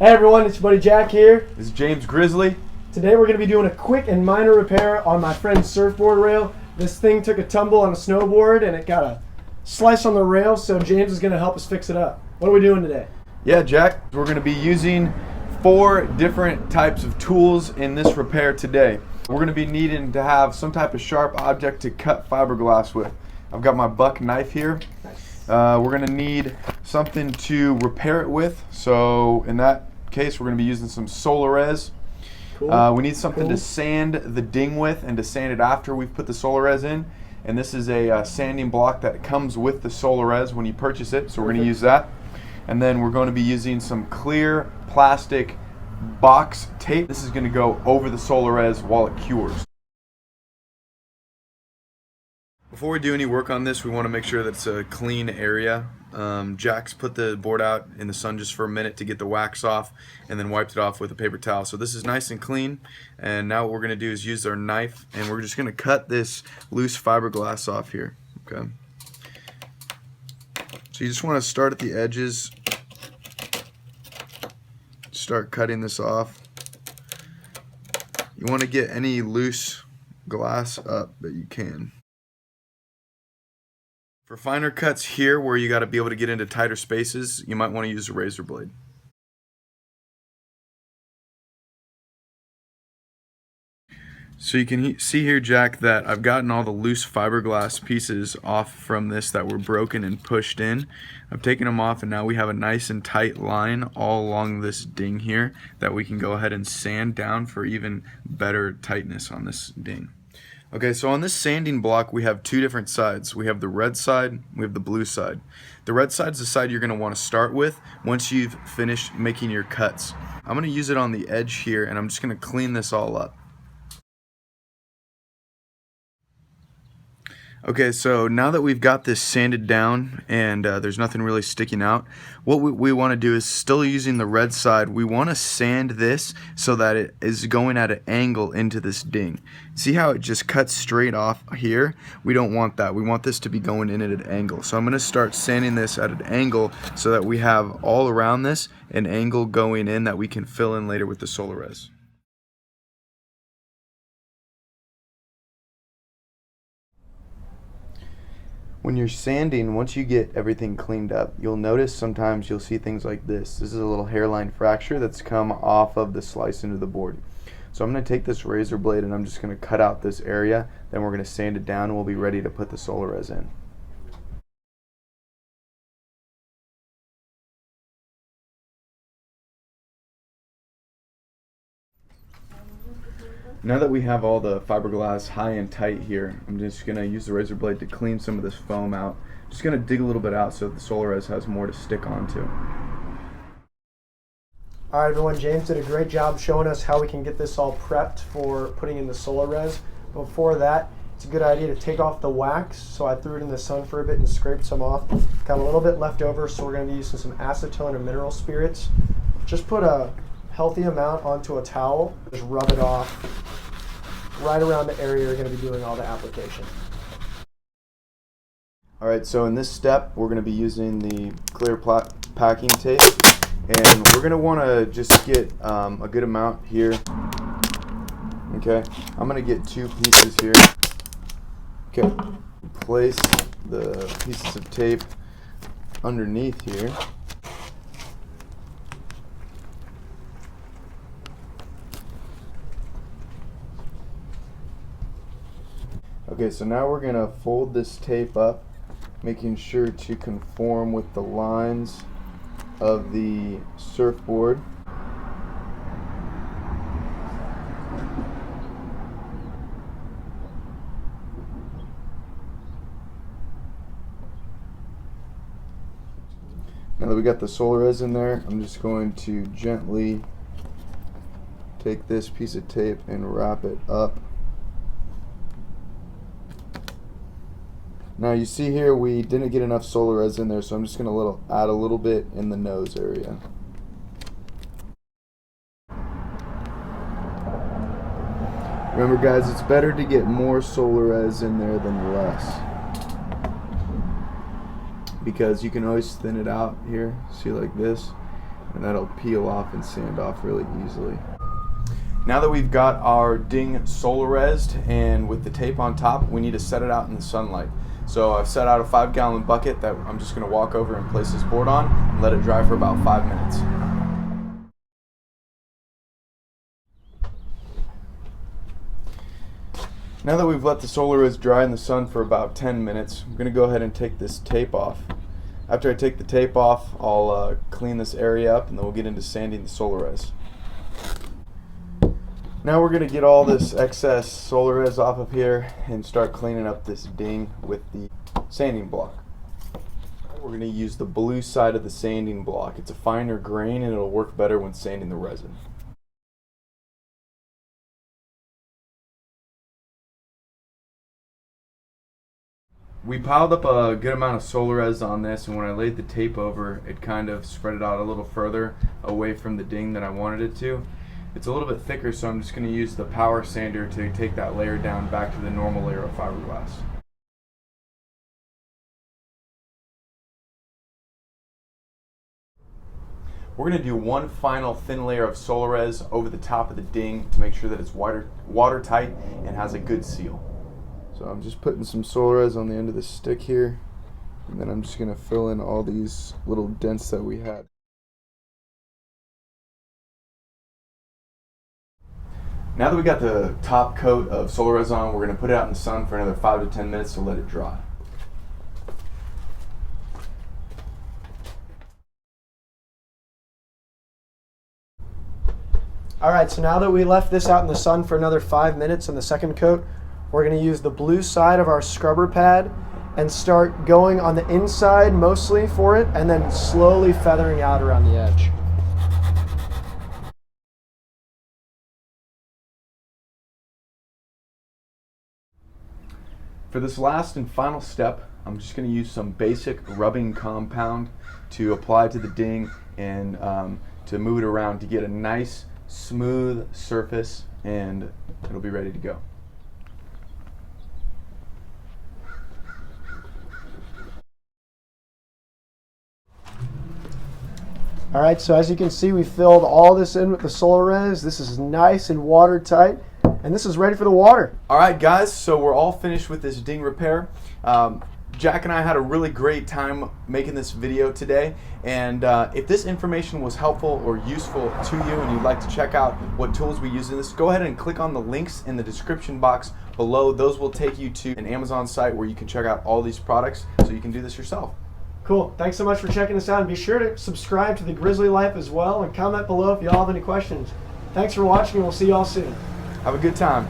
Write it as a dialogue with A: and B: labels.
A: Hey everyone, it's your buddy Jack here.
B: This is James Grizzly.
A: Today we're going to be doing a quick and minor repair on my friend's surfboard rail. This thing took a tumble on a snowboard and it got a slice on the rail, so James is going to help us fix it up. What are we doing today?
B: Yeah, Jack, we're going to be using 4 different types of tools in this repair today. We're going to be needing to have some type of sharp object to cut fiberglass with. I've got my buck knife here. We're going to need something to repair it with, so in that case we're going to be using some Solarez.
A: Cool.
B: We need something to sand the ding with and to sand it after we've put the Solarez in, and this is a sanding block that comes with the Solarez when you purchase it, so we're going to use that. And then we're going to be using some clear plastic box tape. This is going to go over the Solarez while it cures. Before we do any work on this, we want to make sure that it's a clean area. Jack's put the board out in the sun just for a minute to get the wax off and then wiped it off with a paper towel. So this is nice and clean, and now what we're going to do is use our knife and we're just going to cut this loose fiberglass off here. Okay. So you just want to start at the edges, start cutting this off. You want to get any loose glass up that you can. For finer cuts here where you got to be able to get into tighter spaces, you might want to use a razor blade. So you can see here, Jack, that I've gotten all the loose fiberglass pieces off from this that were broken and pushed in. I've taken them off, and now we have a nice and tight line all along this ding here that we can go ahead and sand down for even better tightness on this ding. Okay, so on this sanding block we have 2 different sides. We have the red side, we have the blue side. The red side is the side you're going to want to start with once you've finished making your cuts. I'm going to use it on the edge here, and I'm just going to clean this all up. Okay, so now that we've got this sanded down and there's nothing really sticking out, what we want to do is, still using the red side, we want to sand this so that it is going at an angle into this ding. See how it just cuts straight off here? We don't want that. We want this to be going in at an angle. So I'm going to start sanding this at an angle so that we have all around this an angle going in that we can fill in later with the Solarez. When you're sanding, once you get everything cleaned up, you'll notice sometimes you'll see things like this. This is a little hairline fracture that's come off of the slice into the board. So I'm going to take this razor blade and I'm just going to cut out this area, then we're going to sand it down and we'll be ready to put the Solarez in. Now that we have all the fiberglass high and tight here, I'm just going to use the razor blade to clean some of this foam out. Just going to dig a little bit out so that the Solarez has more to stick onto.
A: Alright everyone, James did a great job showing us how we can get this all prepped for putting in the Solarez. Before that, it's a good idea to take off the wax, so I threw it in the sun for a bit and scraped some off. Got a little bit left over, so we're going to be using some acetone and mineral spirits. Just put a healthy amount onto a towel, just rub it off right around the area you're going to be doing all the application. Alright, so in this step we're going to be using the clear packing tape, and we're going to want to just get a good amount here. Okay, I'm going to get 2 pieces here. Okay, place the pieces of tape underneath here. Okay, so now we're going to fold this tape up, making sure to conform with the lines of the surfboard. Now that we got the Solarez in there, I'm just going to gently take this piece of tape and wrap it up. Now you see here we didn't get enough Solarez in there, so I'm just going to add a little bit in the nose area. Remember guys, it's better to get more Solarez in there than less, because you can always thin it out here, see, like this.
B: and that'll peel off and sand off really easily. Now that we've got our ding solarized and with the tape on top, we need to set it out in the sunlight. So I've set out a 5-gallon bucket that I'm just going to walk over and place this board on and let it dry for about 5 minutes. Now that we've let the solarized dry in the sun for about 10 minutes, I'm going to go ahead and take this tape off. After I take the tape off, I'll clean this area up and then we'll get into sanding the solarized. Now we're going to get all this excess solarized off of here and start cleaning up this ding with the sanding block. We're going to use the blue side of the sanding block. It's a finer grain and it'll work better when sanding the resin. We piled up a good amount of solarized on this, and when I laid the tape over, it kind of spread it out a little further away from the ding than I wanted it to. It's a little bit thicker, so I'm just going to use the power sander to take that layer down back to the normal layer of fiberglass. We're going to do one final thin layer of solarized over the top of the ding to make sure that it's watertight and has a good seal. So I'm just putting some solarized on the end of the stick here, and then I'm just going to fill in all these little dents that we had. Now that we got the top coat of solarized on, we're going to put it out in the sun for another 5 to 10 minutes to let it dry.
A: Alright, so now that we left this out in the sun for another 5 minutes on the second coat, we're going to use the blue side of our scrubber pad and start going on the inside mostly for it, and then slowly feathering out around the edge.
B: For this last and final step, I'm just going to use some basic rubbing compound to apply to the ding and to move it around to get a nice smooth surface, and it'll be ready to go.
A: Alright, so as you can see, we filled all this in with the solarized. This is nice and watertight, and this is ready for the water.
B: Alright guys, so we're all finished with this ding repair. Jack and I had a really great time making this video today, and if this information was helpful or useful to you and you'd like to check out what tools we use in this, go ahead and click on the links in the description box below. Those will take you to an Amazon site where you can check out all these products so you can do this yourself.
A: Cool. Thanks so much for checking us out, and be sure to subscribe to the Grizzly Life as well, and comment below if you all have any questions. Thanks for watching, and we'll see you all soon.
B: Have a good time.